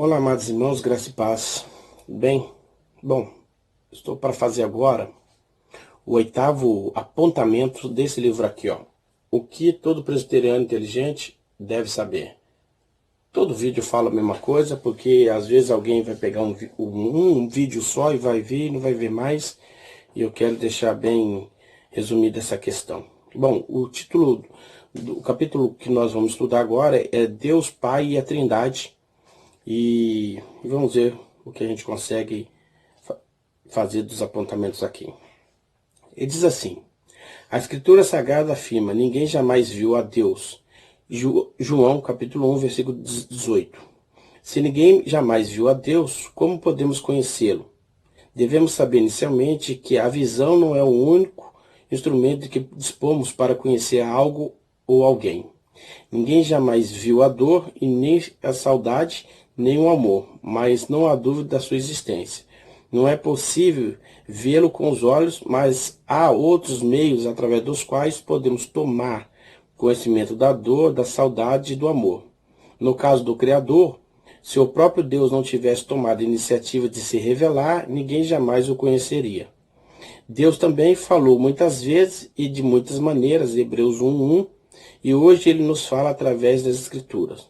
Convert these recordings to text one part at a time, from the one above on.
Olá, amados irmãos, graça e paz. Bem, bom, estou para fazer agora o 8º apontamento desse livro aqui, ó. O que todo presbiteriano inteligente deve saber. Todo vídeo fala a mesma coisa, porque às vezes alguém vai pegar um vídeo só e vai ver e não vai ver mais. E eu quero deixar bem resumida essa questão. Bom, o título do capítulo que nós vamos estudar agora é Deus Pai e a Trindade. E vamos ver o que a gente consegue fazer dos apontamentos aqui. Ele diz assim: a Escritura Sagrada afirma: ninguém jamais viu a Deus. João capítulo 1, versículo 18. Se ninguém jamais viu a Deus, como podemos conhecê-lo? Devemos saber inicialmente que a visão não é o único instrumento de que dispomos para conhecer algo ou alguém. Ninguém jamais viu a dor e nem a saudade, nem o amor, mas não há dúvida da sua existência. Não é possível vê-lo com os olhos, mas há outros meios através dos quais podemos tomar conhecimento da dor, da saudade e do amor. No caso do Criador, se o próprio Deus não tivesse tomado a iniciativa de se revelar, ninguém jamais o conheceria. Deus também falou muitas vezes e de muitas maneiras, Hebreus 1:1, e hoje ele nos fala através das Escrituras.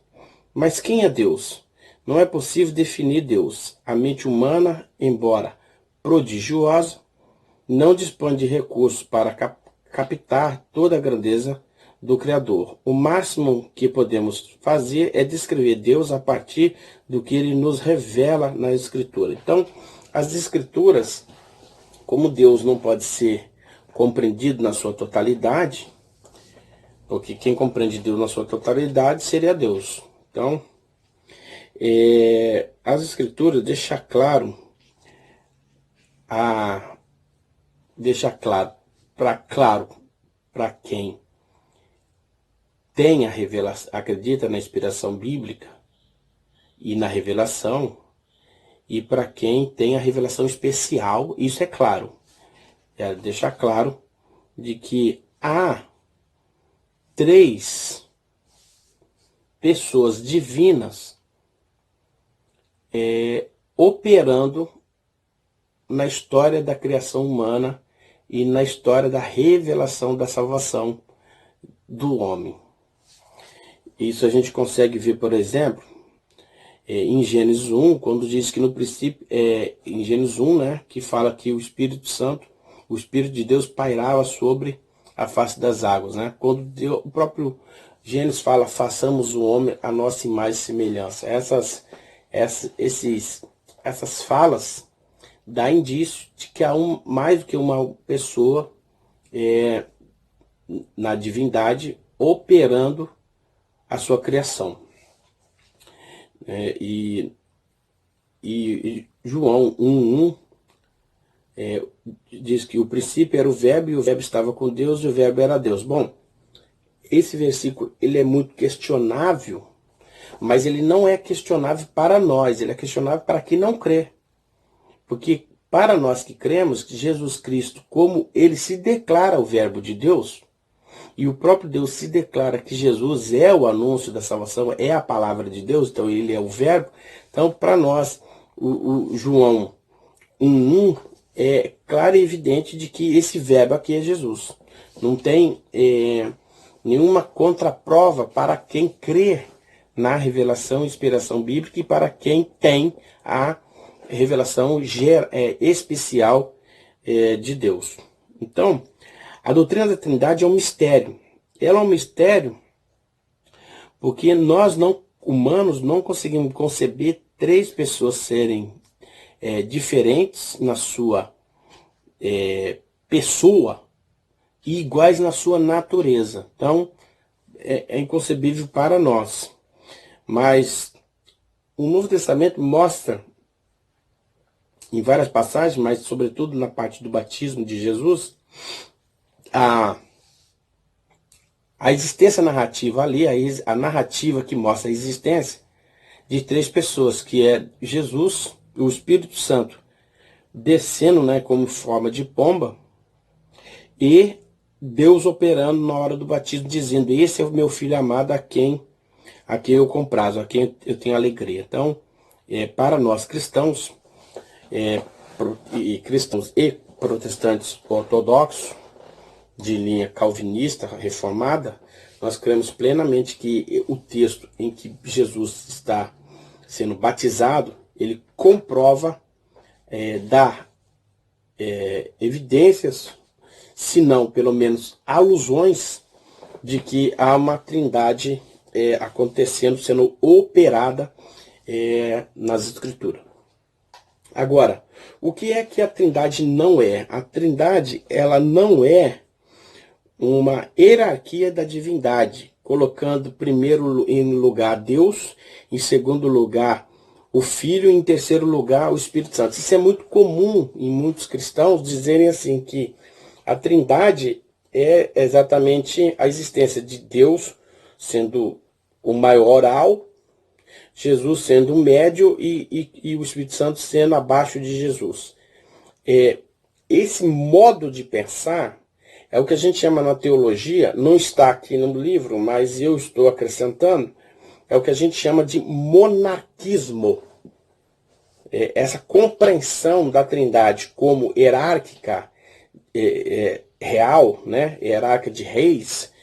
Mas quem é Deus? Não é possível definir Deus. A mente humana, embora prodigiosa, não dispõe de recursos para captar toda a grandeza do Criador. O máximo que podemos fazer é descrever Deus a partir do que ele nos revela na Escritura. Então, as Escrituras, como Deus não pode ser compreendido na sua totalidade, porque quem compreende Deus na sua totalidade seria Deus. Então, as Escrituras deixam claro para quem tem a revelação, acredita na inspiração bíblica e na revelação, e para quem tem a revelação especial, isso é claro. Deixa claro de que há 3 pessoas divinas operando na história da criação humana e na história da revelação da salvação do homem. Isso a gente consegue ver, por exemplo, em Gênesis 1, quando diz que no princípio, em Gênesis 1, né, que fala que o Espírito Santo, o Espírito de Deus pairava sobre a face das águas, né? Quando o próprio Gênesis fala: façamos o homem a nossa imagem e semelhança. Essas falas dá indício de que há mais do que uma pessoa na divindade operando a sua criação. E João 1:1 diz que o princípio era o verbo, e o verbo estava com Deus, e o verbo era Deus. Bom, esse versículo ele é muito questionável, mas ele não é questionável para nós, ele é questionável para quem não crê. Porque para nós que cremos que Jesus Cristo, como ele se declara o verbo de Deus, e o próprio Deus se declara que Jesus é o anúncio da salvação, é a palavra de Deus, então ele é o verbo. Então, para nós, o João 1:1 é claro e evidente de que esse verbo aqui é Jesus. Não tem nenhuma contraprova para quem crê na revelação e inspiração bíblica e para quem tem a revelação especial de Deus. Então, a doutrina da Trindade é um mistério. Ela é um mistério porque nós, humanos, não conseguimos conceber 3 pessoas serem diferentes na sua pessoa e iguais na sua natureza. Então, é inconcebível para nós. Mas o Novo Testamento mostra, em várias passagens, mas sobretudo na parte do batismo de Jesus, a existência narrativa ali, a narrativa que mostra a existência de 3 pessoas, que é Jesus, o Espírito Santo descendo, né, como forma de pomba, e Deus operando na hora do batismo, dizendo: esse é o meu filho amado, a quem eu comprazo, a quem eu tenho alegria. Então, para nós cristãos, cristãos e protestantes ortodoxos, de linha calvinista, reformada, nós cremos plenamente que o texto em que Jesus está sendo batizado, ele comprova, dá evidências, se não pelo menos alusões, de que há uma trindade acontecendo, sendo operada nas Escrituras. Agora, o que é que a trindade não é? A trindade, ela não é uma hierarquia da divindade, colocando primeiro em lugar Deus, em segundo lugar o Filho e em terceiro lugar o Espírito Santo. Isso é muito comum em muitos cristãos dizerem assim, que a trindade é exatamente a existência de Deus sendo o maioral, Jesus sendo o médio e o Espírito Santo sendo abaixo de Jesus. Esse modo de pensar é o que a gente chama na teologia, não está aqui no livro, mas eu estou acrescentando, é o que a gente chama de monarquismo. Essa compreensão da trindade como hierárquica, real, né, hierárquica de reis,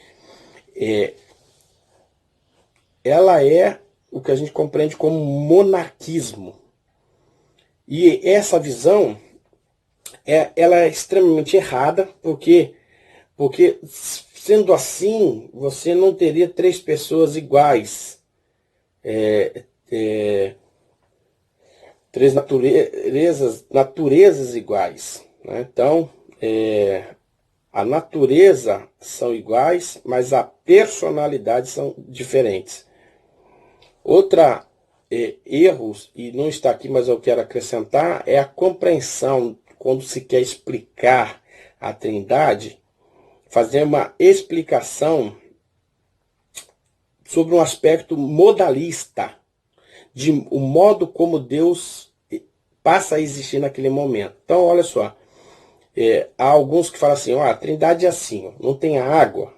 ela é o que a gente compreende como monarquismo. E essa visão, ela é extremamente errada, porque sendo assim, você não teria três pessoas iguais, três naturezas iguais, né? Então, a natureza são iguais, mas a personalidade são diferentes. Outra erros, e não está aqui, mas eu quero acrescentar, é a compreensão, quando se quer explicar a trindade, fazer uma explicação sobre um aspecto modalista, de o modo como Deus passa a existir naquele momento. Então, olha só, há alguns que falam assim, a trindade é assim, não tem água.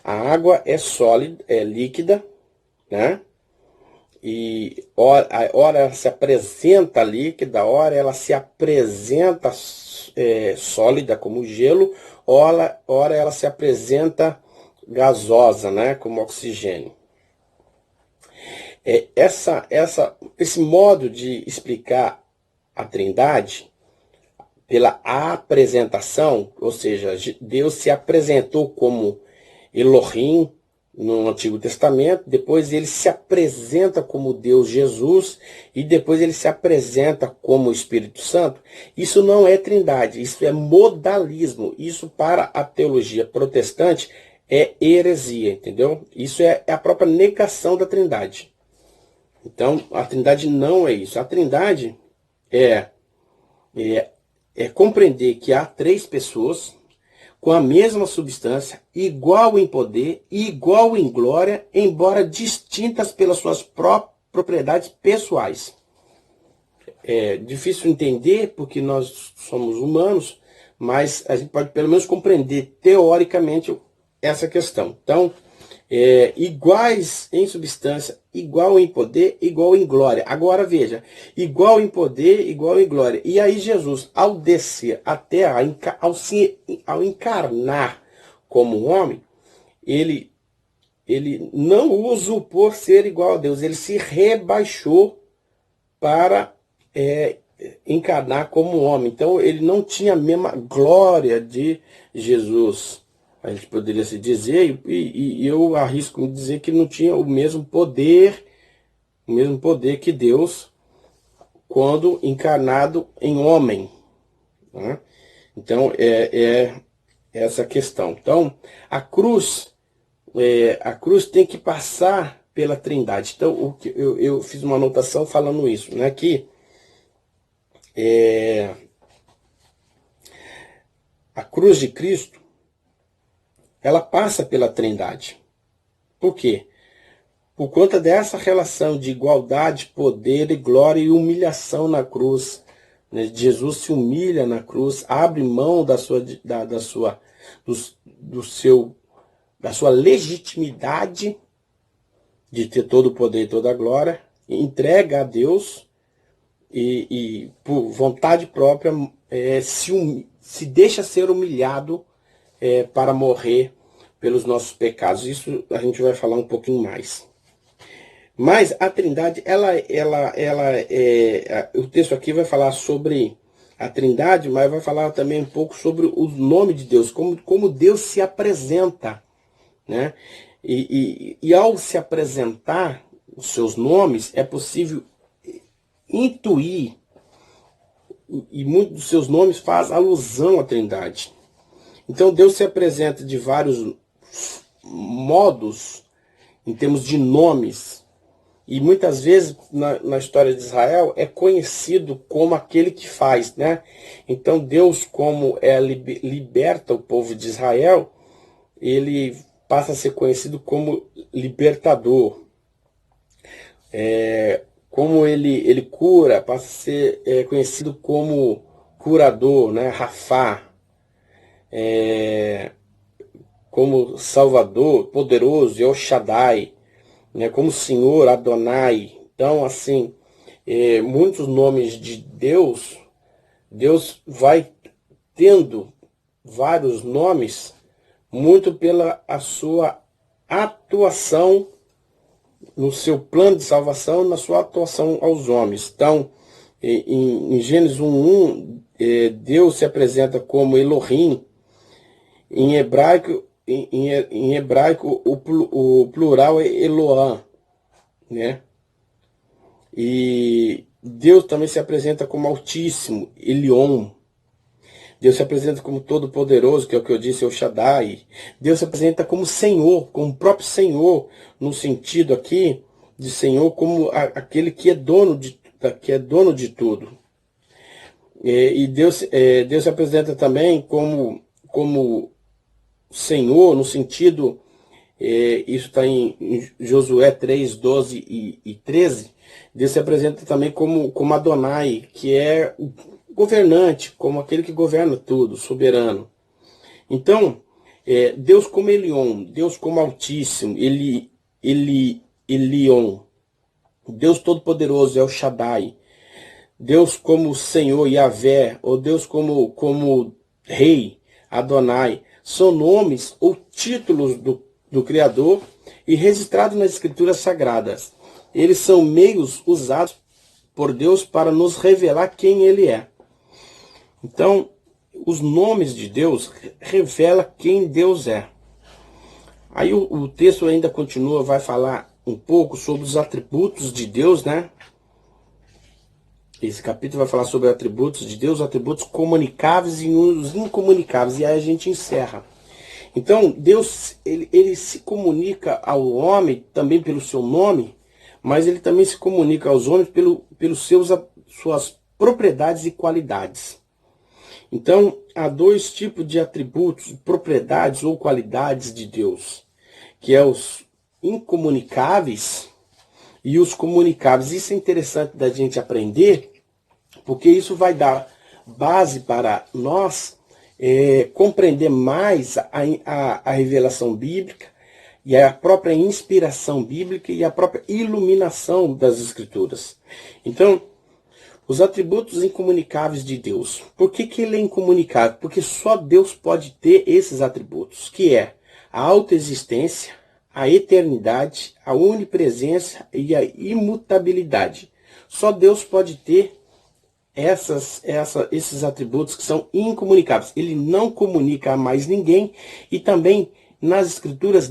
A água é sólida, é líquida, né? E ora ela se apresenta líquida, ora ela se apresenta sólida, como gelo, ora ela se apresenta gasosa, né, como oxigênio. Esse modo de explicar a trindade pela apresentação, ou seja, Deus se apresentou como Elohim no Antigo Testamento, depois ele se apresenta como Deus Jesus e depois ele se apresenta como Espírito Santo. Isso não é trindade, isso é modalismo. Isso para a teologia protestante é heresia, entendeu? Isso é a própria negação da trindade. Então, a trindade não é isso. A trindade é compreender que há três pessoas com a mesma substância, igual em poder, igual em glória, embora distintas pelas suas propriedades pessoais. É difícil entender porque nós somos humanos, mas a gente pode pelo menos compreender teoricamente essa questão. Então, iguais em substância, igual em poder, igual em glória. Agora veja, igual em poder, igual em glória. E aí Jesus, ao descer à terra, ao encarnar como homem, ele não usurpou ser igual a Deus, ele se rebaixou para encarnar como homem. Então ele não tinha a mesma glória de Jesus. A gente poderia se dizer, e eu arrisco me dizer que não tinha o mesmo poder que Deus quando encarnado em homem, né? Então é essa questão. Então a cruz tem que passar pela Trindade. Então eu fiz uma anotação falando isso, né? Que a cruz de Cristo, ela passa pela Trindade. Por quê? Por conta dessa relação de igualdade, poder e glória e humilhação na cruz. Né? Jesus se humilha na cruz, abre mão da sua legitimidade de ter todo o poder e toda a glória, entrega a Deus e por vontade própria se deixa ser humilhado para morrer pelos nossos pecados. Isso a gente vai falar um pouquinho mais. Mas a Trindade, o texto aqui vai falar sobre a Trindade, mas vai falar também um pouco sobre o nome de Deus, como Deus se apresenta, né? E ao se apresentar os seus nomes, é possível intuir, e muitos dos seus nomes faz alusão à Trindade. Então Deus se apresenta de vários modos, em termos de nomes, e muitas vezes na história de Israel é conhecido como aquele que faz, né? Então Deus, como liberta o povo de Israel, ele passa a ser conhecido como libertador. Como ele cura, passa a ser conhecido como curador, né? Rafá. Como Salvador, poderoso, El Shaddai, né? Como Senhor, Adonai. Então, assim, muitos nomes de Deus, Deus vai tendo vários nomes muito pela a sua atuação no seu plano de salvação, na sua atuação aos homens. Então, em Gênesis 1:1, Deus se apresenta como Elohim. Em hebraico, o plural é Eloah, né? E Deus também se apresenta como Altíssimo, Elion. Deus se apresenta como Todo-Poderoso, que é o que eu disse, El Shaddai. Deus se apresenta como Senhor, como o próprio Senhor, no sentido aqui de Senhor, como aquele que é dono de tudo. E Deus se apresenta também como Senhor, no sentido, isso está em Josué 3, 12 e 13, Deus se apresenta também como Adonai, que é o governante, como aquele que governa tudo, soberano. Então, Deus como Elion, Deus como Altíssimo, Elion, Deus Todo-Poderoso, é o Shaddai, Deus como Senhor, Yahvé, ou Deus como Rei, Adonai, são nomes ou títulos do Criador e registrados nas Escrituras Sagradas. Eles são meios usados por Deus para nos revelar quem Ele é. Então, os nomes de Deus revelam quem Deus é. Aí o texto ainda continua, vai falar um pouco sobre os atributos de Deus, né? Esse capítulo vai falar sobre atributos de Deus, atributos comunicáveis e os incomunicáveis. E aí a gente encerra. Então, Deus, ele se comunica ao homem também pelo seu nome, mas ele também se comunica aos homens pelos suas propriedades e qualidades. Então, há dois tipos de atributos, propriedades ou qualidades de Deus, que é os incomunicáveis e os comunicáveis. Isso é interessante da gente aprender, porque isso vai dar base para nós compreender mais a revelação bíblica e a própria inspiração bíblica e a própria iluminação das Escrituras. Então, os atributos incomunicáveis de Deus. Por que ele é incomunicável? Porque só Deus pode ter esses atributos, que é a autoexistência, a eternidade, a onipresença e a imutabilidade. Só Deus pode ter esses atributos que são incomunicáveis. Ele não comunica a mais ninguém e também nas Escrituras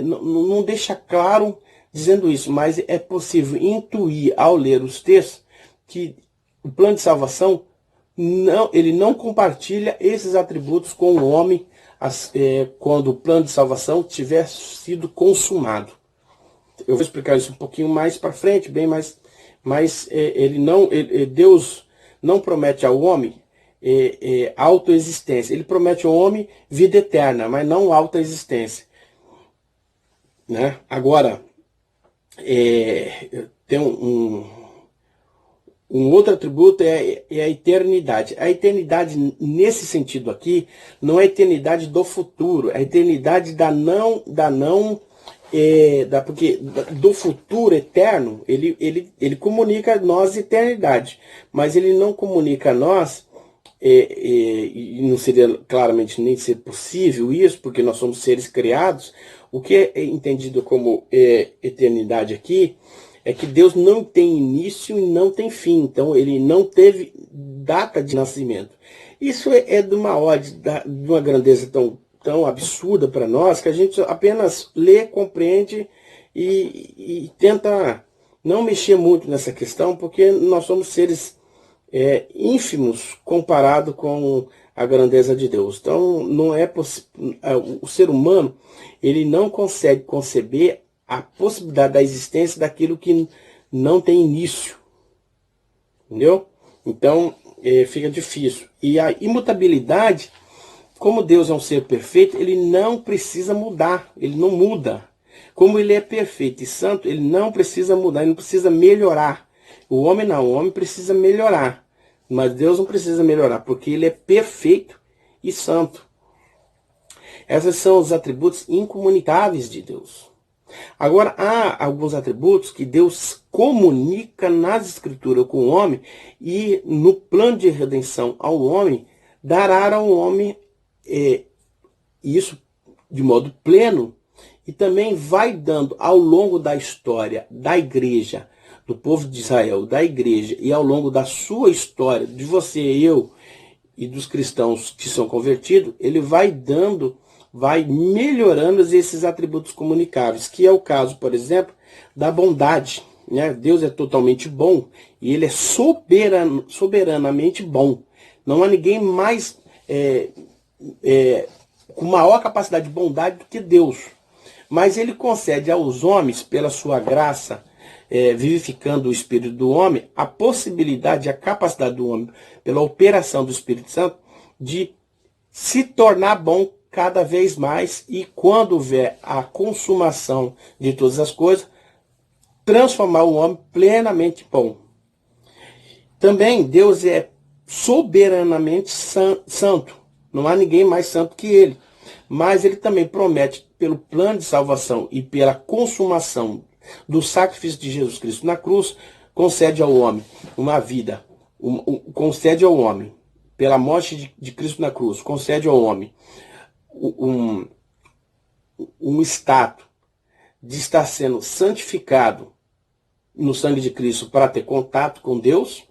não deixa claro dizendo isso, mas é possível intuir ao ler os textos que o plano de salvação ele não compartilha esses atributos com o homem quando o plano de salvação tiver sido consumado. Eu vou explicar isso um pouquinho mais para frente, bem mais, mas Deus não promete ao homem autoexistência. Ele promete ao homem vida eterna, mas não autoexistência. Né? Agora, tem um outro atributo é a eternidade. A eternidade, nesse sentido aqui, não é a eternidade do futuro, é a eternidade da não porque do futuro eterno, ele comunica a nós eternidade, mas ele não comunica a nós, e não seria claramente nem ser possível isso, porque nós somos seres criados. O que é entendido como eternidade aqui é que Deus não tem início e não tem fim, então ele não teve data de nascimento. Isso é de uma ordem, de uma grandeza tão absurda para nós, que a gente apenas lê, compreende e tenta não mexer muito nessa questão, porque nós somos seres ínfimos comparado com a grandeza de Deus. Então, não é o ser humano, ele não consegue conceber a possibilidade da existência daquilo que não tem início. Entendeu? Então, fica difícil. E a imutabilidade, como Deus é um ser perfeito, ele não precisa mudar, ele não muda. Como ele é perfeito e santo, ele não precisa mudar, ele não precisa melhorar. O homem não, o homem precisa melhorar. Mas Deus não precisa melhorar, porque ele é perfeito e santo. Esses são os atributos incomunicáveis de Deus. Agora, há alguns atributos que Deus comunica nas Escrituras com o homem, e no plano de redenção ao homem, dará ao homem isso de modo pleno, e também vai dando ao longo da história da igreja, do povo de Israel, da igreja, e ao longo da sua história, de você, eu e dos cristãos que são convertidos, ele vai melhorando esses atributos comunicáveis, que é o caso, por exemplo, da bondade. Né? Deus é totalmente bom e ele é soberanamente bom. Não há ninguém mais com maior capacidade de bondade do que Deus. Mas ele concede aos homens, pela sua graça, vivificando o espírito do homem, a possibilidade, a capacidade do homem, pela operação do Espírito Santo, de se tornar bom cada vez mais, e quando houver a consumação de todas as coisas, transformar o homem plenamente bom. Também Deus é soberanamente santo. Não há ninguém mais santo que ele. Mas ele também promete, pelo plano de salvação e pela consumação do sacrifício de Jesus Cristo na cruz, concede ao homem uma vida, concede ao homem, pela morte de Cristo na cruz, concede ao homem um status de estar sendo santificado no sangue de Cristo para ter contato com Deus,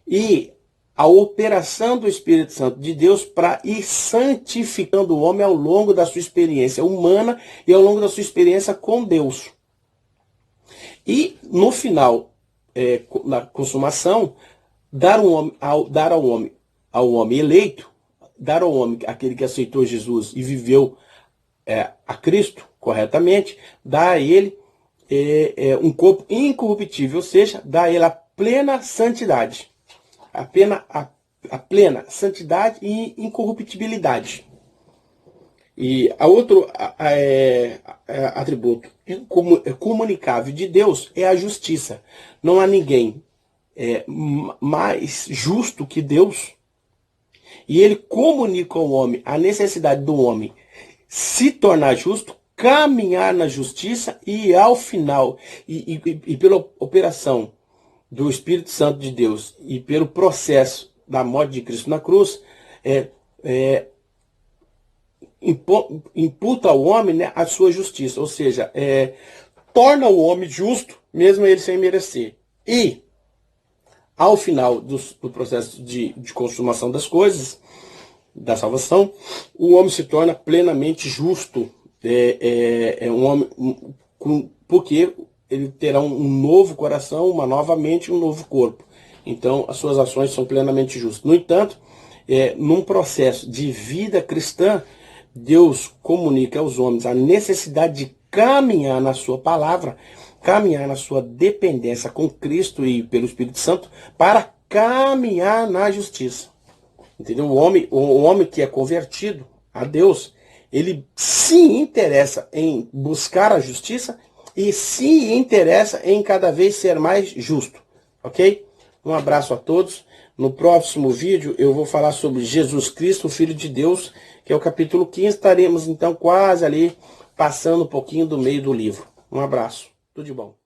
e a operação do Espírito Santo de Deus para ir santificando o homem ao longo da sua experiência humana e ao longo da sua experiência com Deus. E no final, na consumação, dar ao homem eleito, dar ao homem, aquele que aceitou Jesus e viveu a Cristo corretamente, dá a ele um corpo incorruptível, ou seja, dá a ele a plena santidade. A plena santidade e incorruptibilidade. E a outro atributo comunicável de Deus é a justiça. Não há ninguém mais justo que Deus. E ele comunica ao homem a necessidade do homem se tornar justo, caminhar na justiça, e ao final, e pela operação do Espírito Santo de Deus e pelo processo da morte de Cristo na cruz, imputa ao homem, né, a sua justiça, ou seja, torna o homem justo, mesmo ele sem merecer. E, ao final do processo de consumação das coisas, da salvação, o homem se torna plenamente justo, um homem, porque ele terá um novo coração, uma nova mente, um novo corpo. Então, as suas ações são plenamente justas. No entanto, num processo de vida cristã, Deus comunica aos homens a necessidade de caminhar na sua palavra, caminhar na sua dependência com Cristo e pelo Espírito Santo, para caminhar na justiça. Entendeu? O homem que é convertido a Deus, ele se interessa em buscar a justiça e se interessa em cada vez ser mais justo. Ok? Um abraço a todos. No próximo vídeo eu vou falar sobre Jesus Cristo, o Filho de Deus, que é o capítulo 15. Estaremos então quase ali passando um pouquinho do meio do livro. Um abraço, tudo de bom.